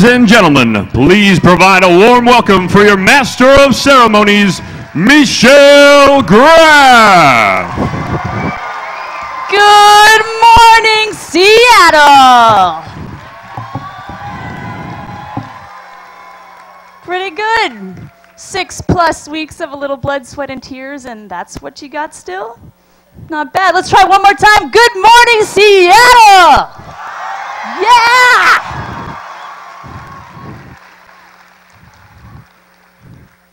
Ladies and gentlemen, please provide a warm welcome for your Master of Ceremonies, Michelle Graff. Good morning, Seattle. Pretty good. 6+ weeks of a little blood, sweat, and tears, and that's what you got still? Not bad. Let's try one more time. Good morning, Seattle. Yeah!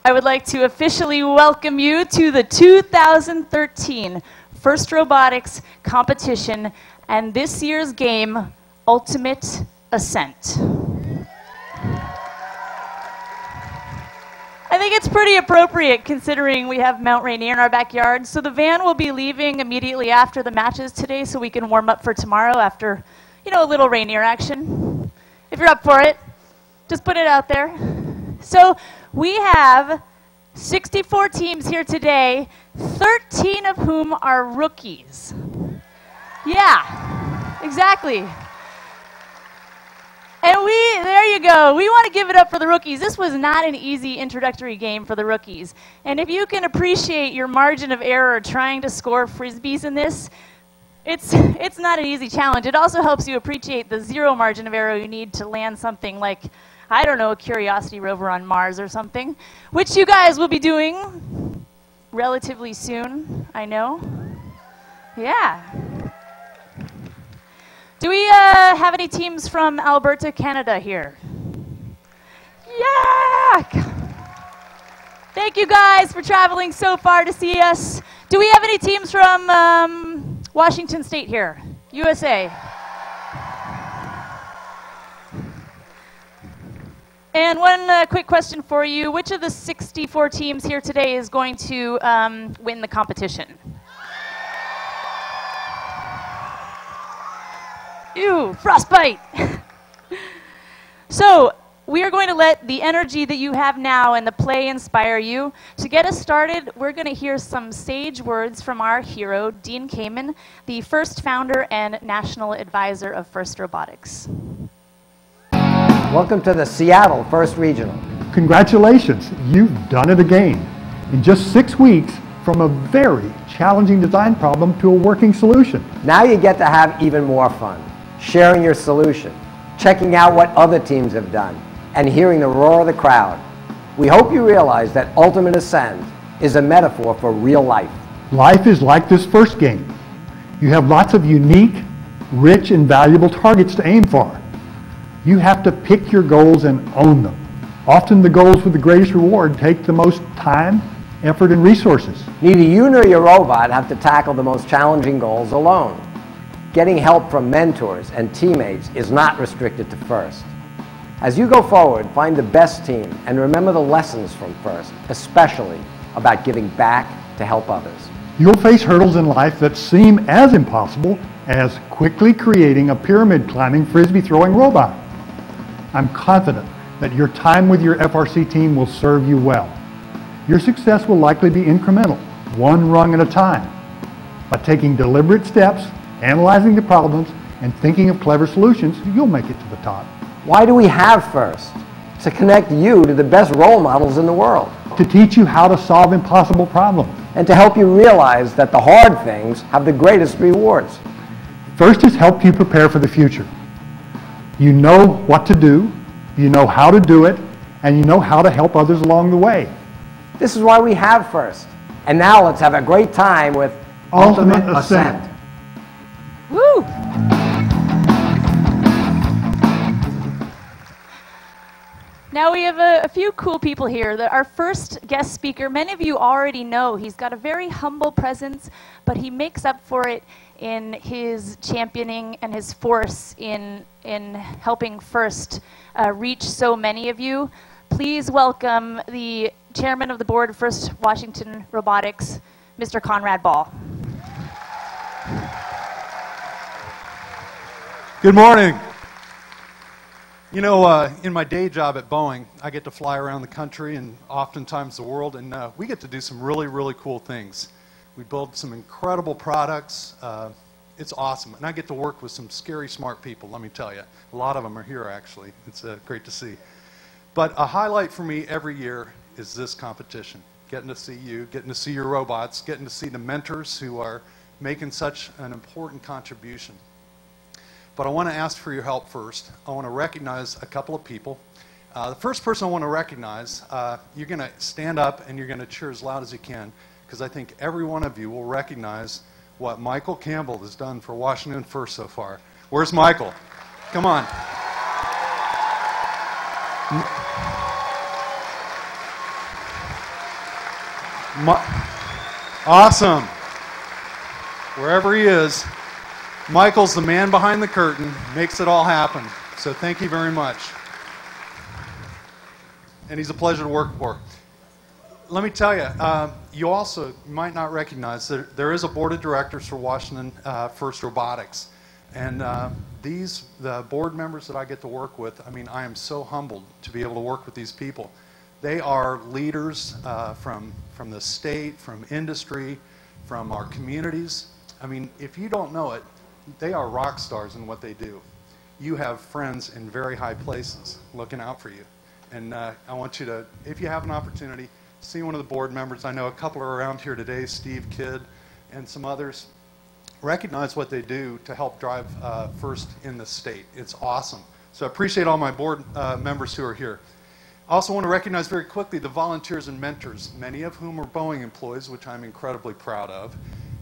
I would like to officially welcome you to the 2013 FRC Robotics Competition and this year's game, Ultimate Ascent. I think it's pretty appropriate considering we have Mount Rainier in our backyard. So the van will be leaving immediately after the matches today so we can warm up for tomorrow after, you know, a little Rainier action. If you're up for it, just put it out there. So we have 64 teams here today, 13 of whom are rookies. Yeah, exactly. And there you go. We want to give it up for the rookies. This was not an easy introductory game for the rookies. And if you can appreciate your margin of error trying to score frisbees in this, it's not an easy challenge. It also helps you appreciate the zero margin of error you need to land something like, I don't know, a Curiosity rover on Mars or something, which you guys will be doing relatively soon, I know. Yeah. Do we have any teams from Alberta, Canada here? Yeah! Thank you guys for traveling so far to see us. Do we have any teams from Washington State here? USA. And one quick question for you. Which of the 64 teams here today is going to win the competition? Ew, frostbite. So we are going to let the energy that you have now and the play inspire you. To get us started, we're going to hear some sage words from our hero, Dean Cain, the first founder and national advisor of FRC Robotics. Welcome to the Seattle FRC Regional. Congratulations, you've done it again. In just 6 weeks, from a very challenging design problem to a working solution. Now you get to have even more fun, sharing your solution, checking out what other teams have done, and hearing the roar of the crowd. We hope you realize that Ultimate Ascent is a metaphor for real life. Life is like this first game. You have lots of unique, rich, and valuable targets to aim for. You have to pick your goals and own them. Often the goals with the greatest reward take the most time, effort, and resources. Neither you nor your robot have to tackle the most challenging goals alone. Getting help from mentors and teammates is not restricted to FRC. As you go forward, find the best team and remember the lessons from FRC, especially about giving back to help others. You'll face hurdles in life that seem as impossible as quickly creating a pyramid climbing frisbee throwing robot. I'm confident that your time with your FRC team will serve you well. Your success will likely be incremental, one rung at a time. By taking deliberate steps, analyzing the problems, and thinking of clever solutions, you'll make it to the top. Why do we have FRC? To connect you to the best role models in the world. To teach you how to solve impossible problems. And to help you realize that the hard things have the greatest rewards. FRC has helped you prepare for the future. You know what to do, you know how to do it, and you know how to help others along the way. This is why we have FRC. And now let's have a great time with Ultimate Ascent. Woo! Now we have a few cool people here. Our first guest speaker, many of you already know. He's got a very humble presence, but he makes up for it in his championing and his force in helping FRC reach so many of you. Please welcome the chairman of the board of FRC Washington Robotics, Mr. Conrad Ball. Good morning. You know, in my day job at Boeing, I get to fly around the country and oftentimes the world, and we get to do some really, really cool things. We build some incredible products, it's awesome. And I get to work with some scary smart people, let me tell you. A lot of them are here, actually. It's great to see. But a highlight for me every year is this competition. Getting to see you, getting to see your robots, getting to see the mentors who are making such an important contribution. But I want to ask for your help first. I want to recognize a couple of people. The first person I want to recognize, you're going to stand up and you're going to cheer as loud as you can, because I think every one of you will recognize what Michael Campbell has done for Washington First so far. Where's Michael? Come on. Awesome. Wherever he is, Michael's the man behind the curtain, makes it all happen. So thank you very much. And he's a pleasure to work for. Let me tell you, you also might not recognize that there is a board of directors for Washington First Robotics. And the board members that I get to work with, I mean, I am so humbled to be able to work with these people. They are leaders from the state, from industry, from our communities. I mean, if you don't know it, they are rock stars in what they do. You have friends in very high places looking out for you. And I want you to, if you have an opportunity, see one of the board members. I know a couple are around here today, Steve Kidd and some others. Recognize what they do to help drive First in the state. It's awesome. So I appreciate all my board members who are here. I also want to recognize very quickly the volunteers and mentors, many of whom are Boeing employees, which I'm incredibly proud of.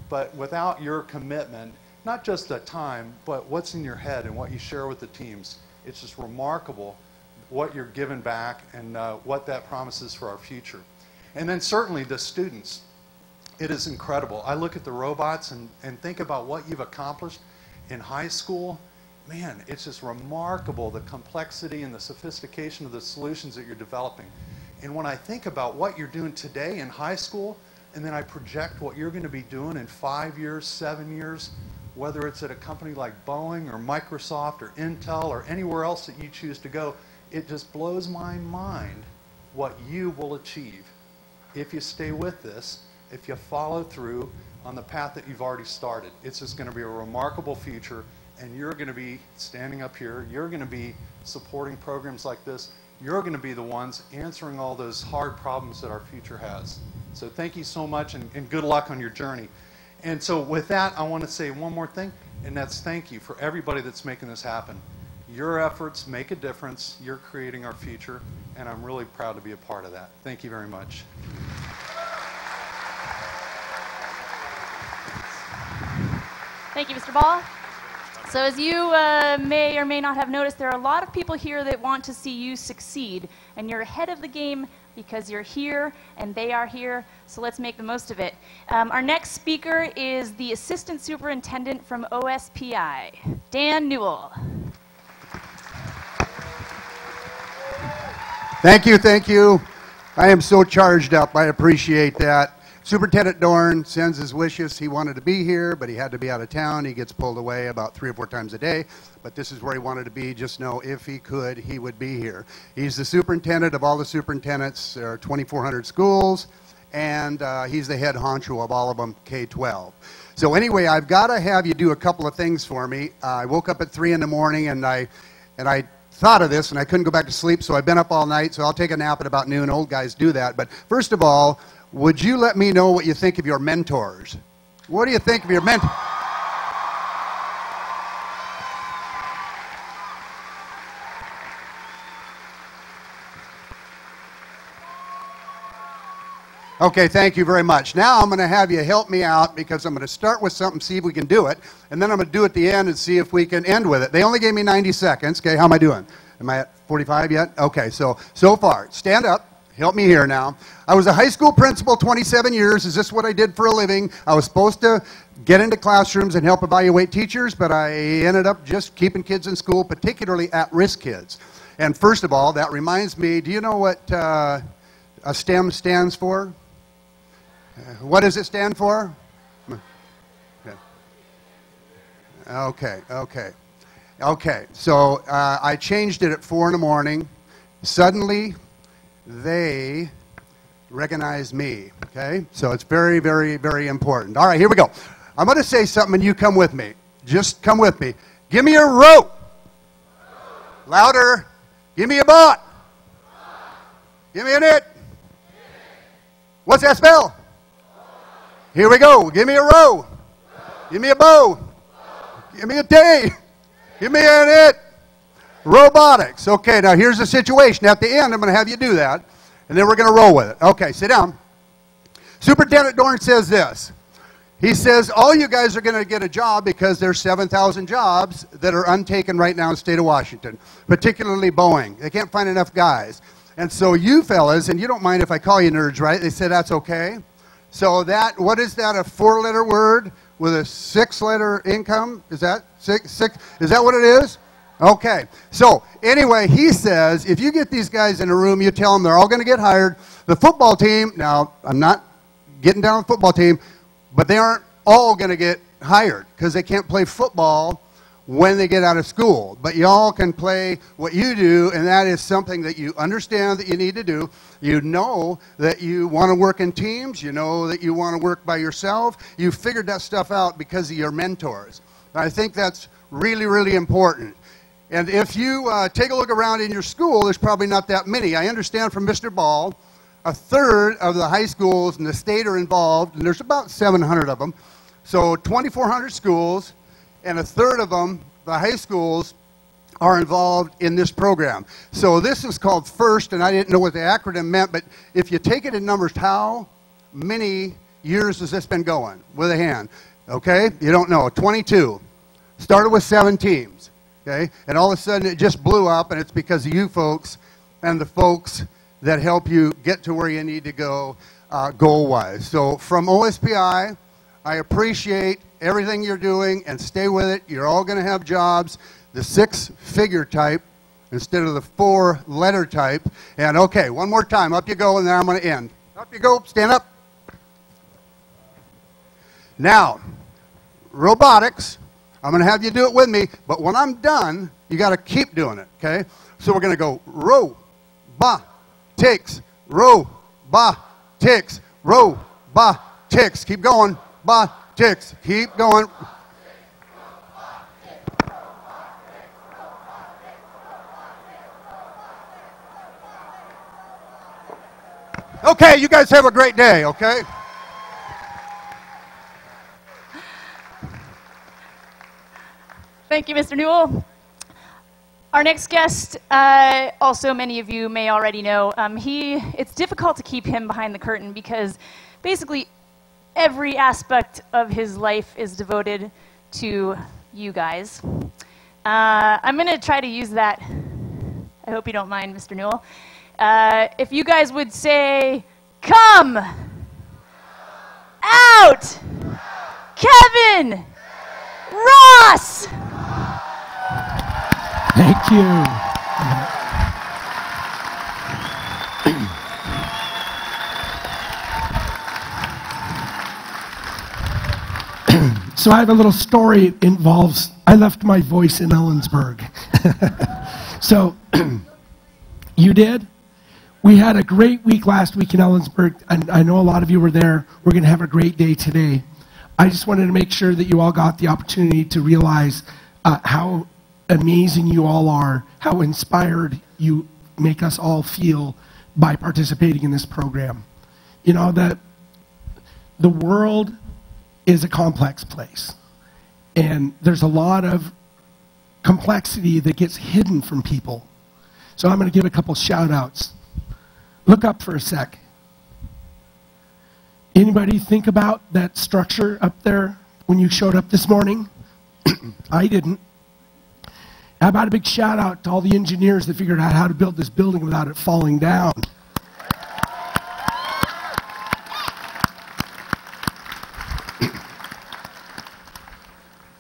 But without your commitment, not just the time, but what's in your head and what you share with the teams, it's just remarkable what you're giving back and what that promises for our future. And then certainly the students. It is incredible. I look at the robots and think about what you've accomplished in high school. Man, it's just remarkable, the complexity and the sophistication of the solutions that you're developing. And when I think about what you're doing today in high school, and then I project what you're going to be doing in 5 years, 7 years, whether it's at a company like Boeing or Microsoft or Intel or anywhere else that you choose to go, it just blows my mind what you will achieve if you stay with this, if you follow through on the path that you've already started. It's just going to be a remarkable future, and you're going to be standing up here. You're going to be supporting programs like this. You're going to be the ones answering all those hard problems that our future has. So thank you so much, and good luck on your journey. And so with that, I want to say one more thing, and that's thank you for everybody that's making this happen. Your efforts make a difference. You're creating our future, and I'm really proud to be a part of that. Thank you very much. Thank you, Mr. Ball. So as you may or may not have noticed, there are a lot of people here that want to see you succeed, and you're ahead of the game because you're here and they are here, so let's make the most of it. Our next speaker is the Assistant Superintendent from OSPI, Dan Newell. Thank you, thank you. I am so charged up. I appreciate that. Superintendent Dorn sends his wishes. He wanted to be here, but he had to be out of town. He gets pulled away about 3 or 4 times a day, but this is where he wanted to be. Just know if he could, he would be here. He's the superintendent of all the superintendents. There are 2,400 schools, and he's the head honcho of all of them, K-12. So anyway, I've got to have you do a couple of things for me. I woke up at 3 in the morning, and I thought of this, and I couldn't go back to sleep, so I've been up all night, so I'll take a nap at about noon. Old guys do that. But first of all, would you let me know what you think of your mentors? What do you think of your mentors? Okay, thank you very much. Now I'm going to have you help me out because I'm going to start with something, see if we can do it, and then I'm going to do it at the end and see if we can end with it. They only gave me 90 seconds. Okay, how am I doing? Am I at 45 yet? Okay, so far, stand up. Help me here now. I was a high school principal 27 years. Is this what I did for a living? I was supposed to get into classrooms and help evaluate teachers, but I ended up just keeping kids in school, particularly at-risk kids. And first of all, that reminds me, do you know what a STEM stands for? What does it stand for? Okay. So I changed it at 4 in the morning. Suddenly, they recognize me, okay? So it's very, very, very important. All right, here we go. I'm going to say something and you come with me. Just come with me. Give me a row. Louder. Give me a bot. Give me an it. What's that spell? Here we go. Give me a row. Give me a bow. Give me a day. Give me an it. Robotics. Okay, now here's the situation. At the end, I'm going to have you do that, and then we're going to roll with it. Okay, sit down. Superintendent Dorn says this. He says, all you guys are going to get a job because there's 7,000 jobs that are untaken right now in the state of Washington, particularly Boeing. They can't find enough guys. And so you fellas, and you don't mind if I call you nerds, right? They say that's okay. So that, what is that, a 4-letter word with a 6-letter income? Is that six? Is that what it is? Okay. So anyway, he says, if you get these guys in a room, you tell them they're all going to get hired. The football team, now I'm not getting down with the football team, but they aren't all going to get hired because they can't play football when they get out of school. But y'all can play what you do, and that is something that you understand that you need to do. You know that you want to work in teams. You know that you want to work by yourself. You figured that stuff out because of your mentors. I think that's really, really important. And if you take a look around in your school, there's probably not that many. I understand from Mr. Ball, a third of the high schools in the state are involved, and there's about 700 of them. So 2,400 schools, and a third of them, the high schools, are involved in this program. So this is called FIRST, and I didn't know what the acronym meant, but if you take it in numbers, how many years has this been going? With a hand. Okay? You don't know. 22. Started with 7 teams. Okay? And all of a sudden it just blew up, and it's because of you folks and the folks that help you get to where you need to go goal-wise. So from OSPI, I appreciate everything you're doing, and stay with it. You're all going to have jobs, the 6-figure type instead of the 4-letter type. And okay, one more time. Up you go, and then I'm going to end. Up you go. Stand up. Now, robotics. I'm going to have you do it with me, but when I'm done, you got to keep doing it, okay? So we're going to go row-ba-ticks, row-ba-ticks, row-ba-ticks. Keep going. Ba-ticks. Keep going. Okay, you guys have a great day, okay? Thank you, Mr. Newell. Our next guest, also many of you may already know, it's difficult to keep him behind the curtain because basically every aspect of his life is devoted to you guys. I'm going to try to use that. I hope you don't mind, Mr. Newell. If you guys would say, come, out, Kevin, Ross. Thank you. So I have a little story. It involves, I left my voice in Ellensburg. So, you did? We had a great week last week in Ellensburg, and I know a lot of you were there. We're going to have a great day today. I just wanted to make sure that you all got the opportunity to realize how amazing you all are, how inspired you make us all feel by participating in this program. You know, that the world is a complex place, and there's a lot of complexity that gets hidden from people. So I'm going to give a couple shout outs. Look up for a sec. Anybody think about that structure up there when you showed up this morning? I didn't. How about a big shout out to all the engineers that figured out how to build this building without it falling down?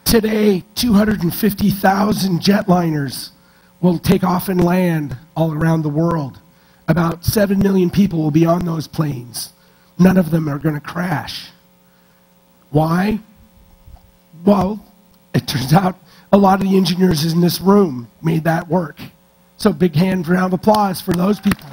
Today, 250,000 jetliners will take off and land all around the world. About 7 million people will be on those planes. None of them are going to crash. Why? Well, it turns out a lot of the engineers in this room made that work. So big round of applause for those people.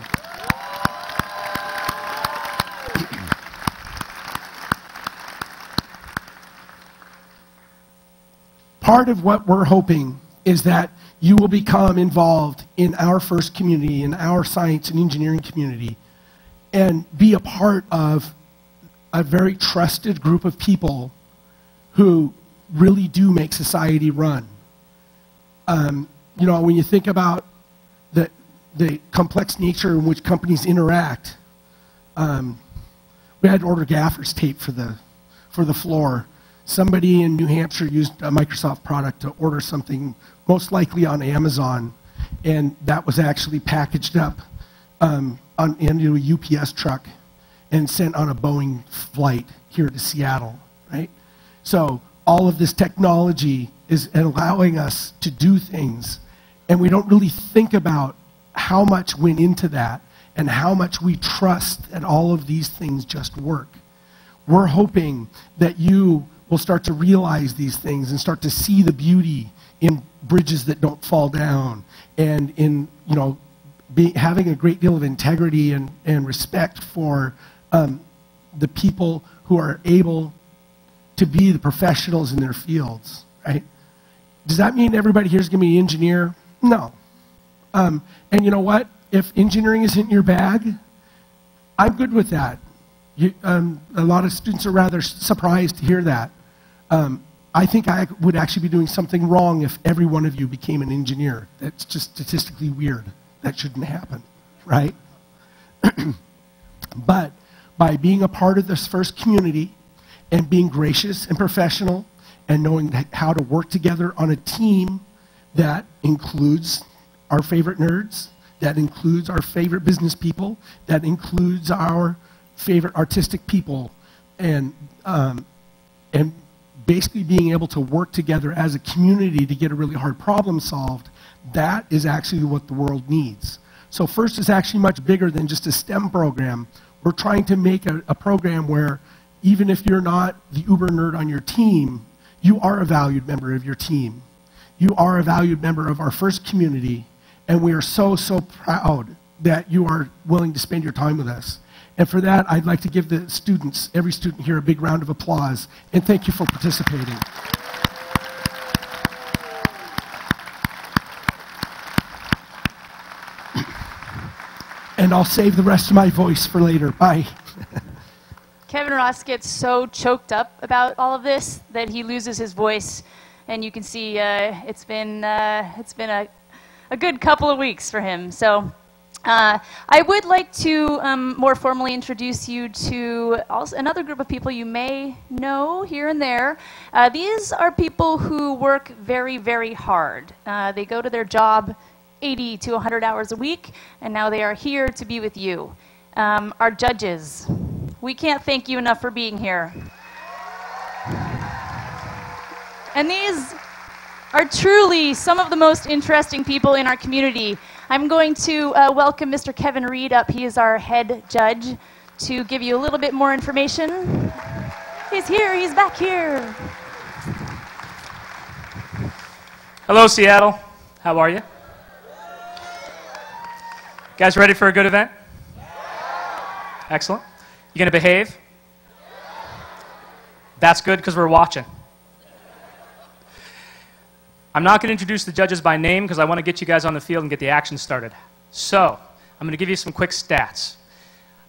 part of what we're hoping is that you will become involved in our FIRST community, in our science and engineering community, and be a part of a very trusted group of people who really do make society run. You know, when you think about the complex nature in which companies interact, we had to order gaffer's tape for the floor. Somebody in New Hampshire used a Microsoft product to order something, most likely on Amazon, and that was actually packaged up into a UPS truck and sent on a Boeing flight here to Seattle, right? So all of this technology is allowing us to do things, and we don't really think about how much went into that and how much we trust that all of these things just work. We're hoping that you will start to realize these things and start to see the beauty in bridges that don't fall down, and in, you know, having a great deal of integrity and respect for the people who are able to be the professionals in their fields, right? Does that mean everybody here is going to be an engineer? No. And you know what? If engineering isn't your bag, I'm good with that. A lot of students are rather surprised to hear that. I think I would actually be doing something wrong if every one of you became an engineer. That's just statistically weird. That shouldn't happen, right? But by being a part of this FIRST community and being gracious and professional and knowing how to work together on a team that includes our favorite nerds, that includes our favorite business people, that includes our favorite artistic people, and basically being able to work together as a community to get a really hard problem solved, that is actually what the world needs. So FIRST is actually much bigger than just a STEM program. We're trying to make a program where even if you're not the uber nerd on your team, you are a valued member of your team. You are a valued member of our FIRST community, and we are so, so proud that you are willing to spend your time with us. And for that, I'd like to give the students, every student here, a big round of applause, and thank you for participating. And I'll save the rest of my voice for later. Bye. Kevin Ross gets so choked up about all of this that he loses his voice, and you can see it's been a good couple of weeks for him. So I would like to more formally introduce you to also another group of people you may know here and there. These are people who work very, very hard. They go to their job 80 to 100 hours a week, and now they are here to be with you. Our judges, we can't thank you enough for being here. And these are truly some of the most interesting people in our community. I'm going to welcome Mr. Kevin Reed up. He is our head judge, to give you a little bit more information. He's here, he's back here. Hello, Seattle. How are you? Guys ready for a good event? Excellent. You gonna behave? That's good, because we're watching. I'm not going to introduce the judges by name because I want to get you guys on the field and get the action started. So, I'm going to give you some quick stats.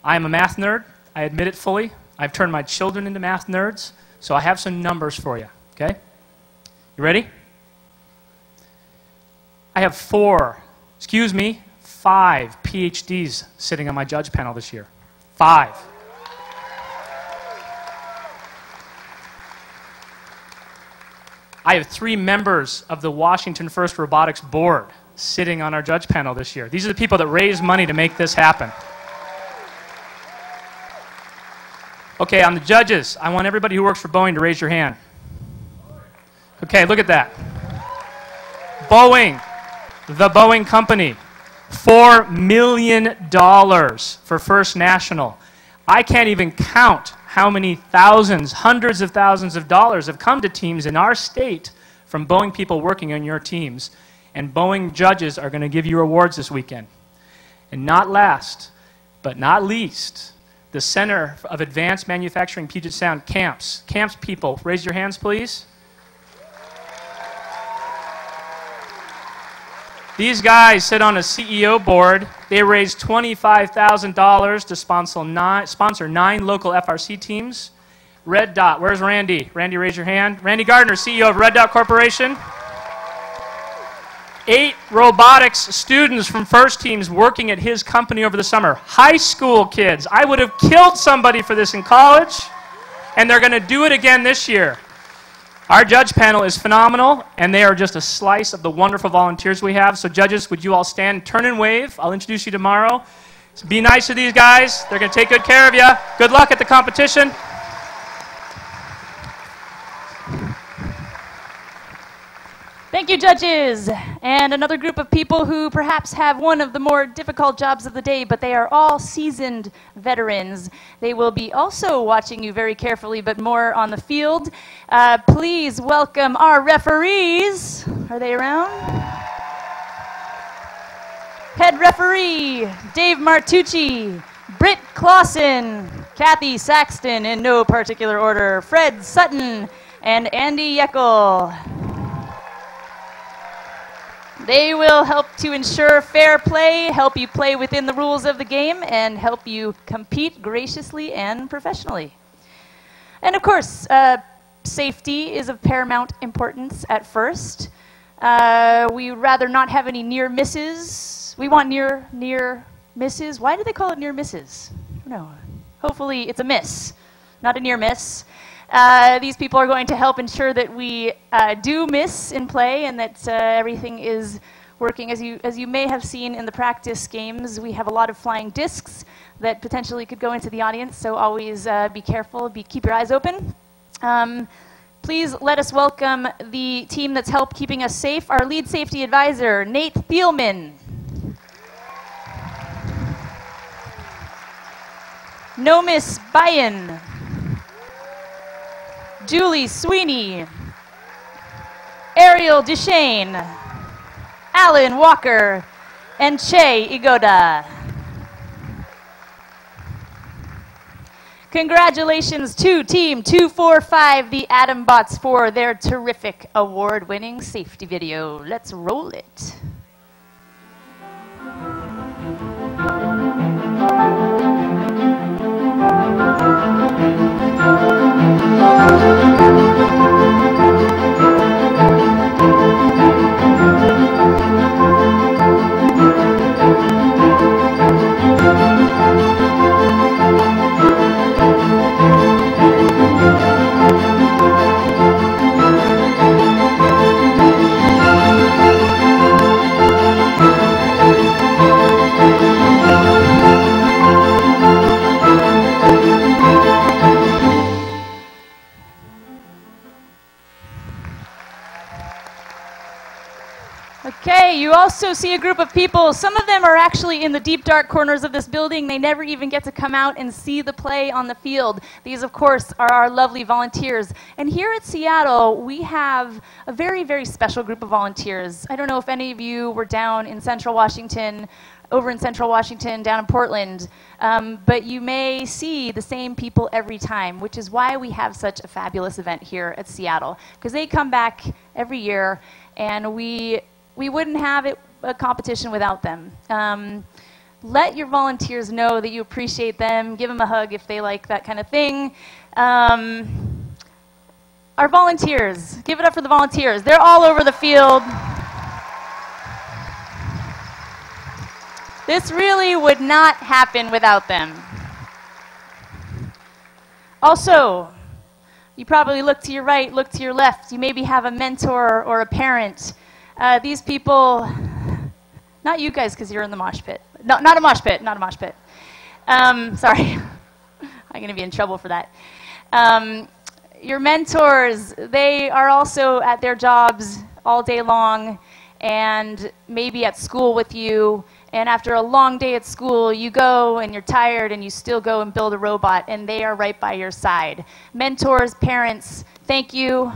I am a math nerd. I admit it fully. I've turned my children into math nerds, so I have some numbers for you, okay? You ready? I have 5 PhDs sitting on my judge panel this year. 5. I have 3 members of the Washington FIRST Robotics Board sitting on our judge panel this year. These are the people that raise money to make this happen. Okay, on the judges, I want everybody who works for Boeing to raise your hand. Okay, look at that. Boeing, the Boeing company, $4 million for FIRST National. I can't even count how many thousands, hundreds of thousands of dollars have come to teams in our state from Boeing people working on your teams. And Boeing judges are going to give you awards this weekend. And not last, but not least, the Center of Advanced Manufacturing Puget Sound, CAMPS. CAMPS people, raise your hands, please. These guys sit on a CEO board. They raised $25,000 to sponsor 9 local FRC teams. Red Dot, where's Randy? Randy, raise your hand. Randy Gardner, CEO of Red Dot Corporation. 8 robotics students from FIRST teams working at his company over the summer. High school kids. I would have killed somebody for this in college, and they're going to do it again this year. Our judge panel is phenomenal, and they are just a slice of the wonderful volunteers we have. So judges, would you all stand, turn and wave? I'll introduce you tomorrow. So be nice to these guys. They're going to take good care of you. Good luck at the competition. Thank you, judges. And another group of people who perhaps have one of the more difficult jobs of the day, but they are all seasoned veterans. They will be also watching you very carefully, but more on the field. Please welcome our referees. Are they around? Head referee, Dave Martucci, Britt Clausen, Kathy Saxton, in no particular order, Fred Sutton, and Andy Yeckel. They will help to ensure fair play, help you play within the rules of the game, and help you compete graciously and professionally. And of course, safety is of paramount importance at FIRST. We would rather not have any near misses. We want near misses. Why do they call it near misses? No. Hopefully it's a miss, not a near miss. These people are going to help ensure that we do miss in play and that everything is working. As you may have seen in the practice games, we have a lot of flying discs that potentially could go into the audience, so always be careful, keep your eyes open. Please let us welcome the team that's helped keeping us safe, our lead safety advisor, Nate Thielman. Nomis Bayan. Julie Sweeney, Ariel Duchesne, Alan Walker, and Che Igoda. Congratulations to Team 245, the Atom Bots, for their terrific award-winning safety video. Let's roll it. Okay, you also see a group of people. Some of them are actually in the deep, dark corners of this building. They never even get to come out and see the play on the field. These, of course, are our lovely volunteers. And here at Seattle, we have a very, very special group of volunteers. I don't know if any of you were down in Central Washington, over in Central Washington, down in Portland, but you may see the same people every time, which is why we have such a fabulous event here at Seattle, because they come back every year, and we wouldn't have a competition without them. Let your volunteers know that you appreciate them. Give them a hug if they like that kind of thing. Our volunteers, give it up for the volunteers. They're all over the field. This really would not happen without them. Also, you probably look to your right, look to your left. You maybe have a mentor or a parent. These people, not you guys because you're in the mosh pit. No, not a mosh pit, not a mosh pit. Sorry, I'm going to be in trouble for that. Your mentors, they are also at their jobs all day long and maybe at school with you. And after a long day at school, you go and you're tired and you still go and build a robot, and they are right by your side. Mentors, parents, thank you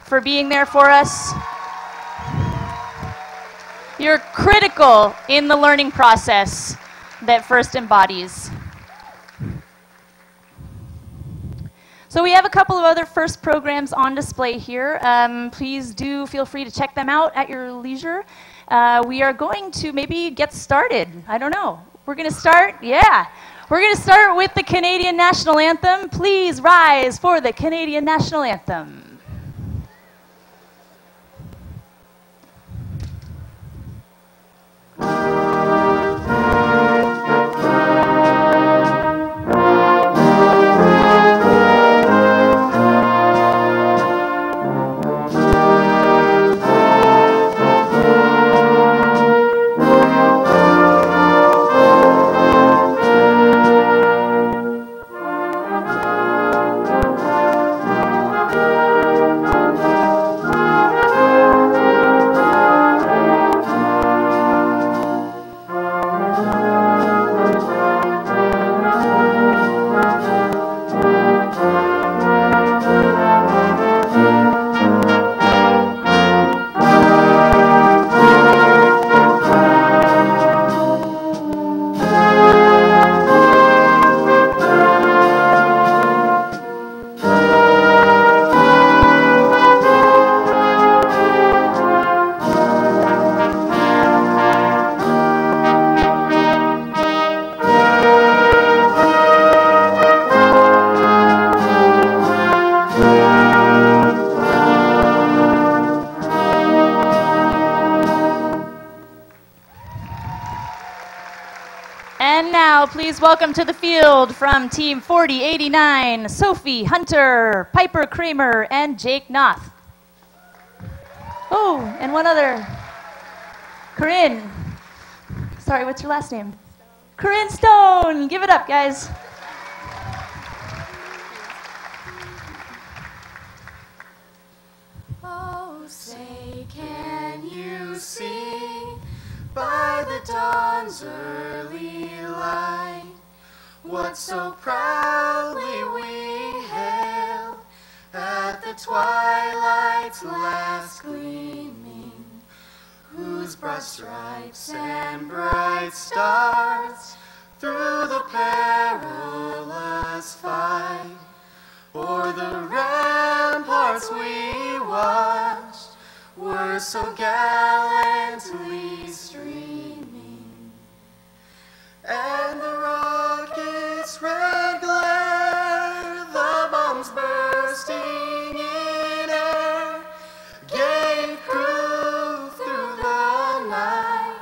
for being there for us. You're critical in the learning process that FIRST embodies. So we have a couple of other FIRST programs on display here. Please do feel free to check them out at your leisure. we are going to maybe get started. I don't know. We're going to start, yeah. We're going to start with the Canadian National Anthem. Please rise for the Canadian National Anthem. And now, please welcome to the field from Team 4089, Sophie Hunter, Piper Kramer, and Jake Noth. Oh, and one other, Corinne. Sorry, what's your last name? Corinne Stone. Give it up, guys. Oh, say, can you see by the dawn's early light what so proudly we hailed at the twilight's last gleaming, whose broad stripes and bright stars through the perilous fight o'er the ramparts we watched were so gallantly streaming, and the rocket's red glare, the bombs bursting in air, gave proof through the night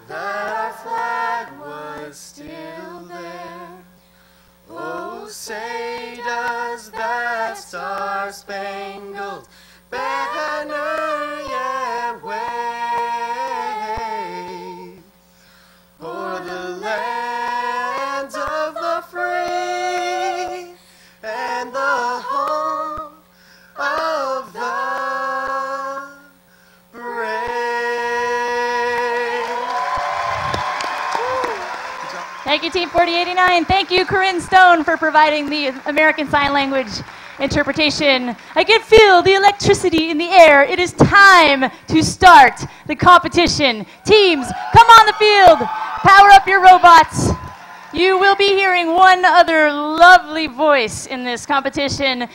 that our flag was still there. Oh, say does that star-spangled banner yet wave o'er the land of the free and the home of the brave? Thank you, Team 4089. Thank you, Corinne Stone, for providing the American Sign Language interpretation. I can feel the electricity in the air. It is time to start the competition. Teams, come on the field. Power up your robots. You will be hearing one other lovely voice in this competition.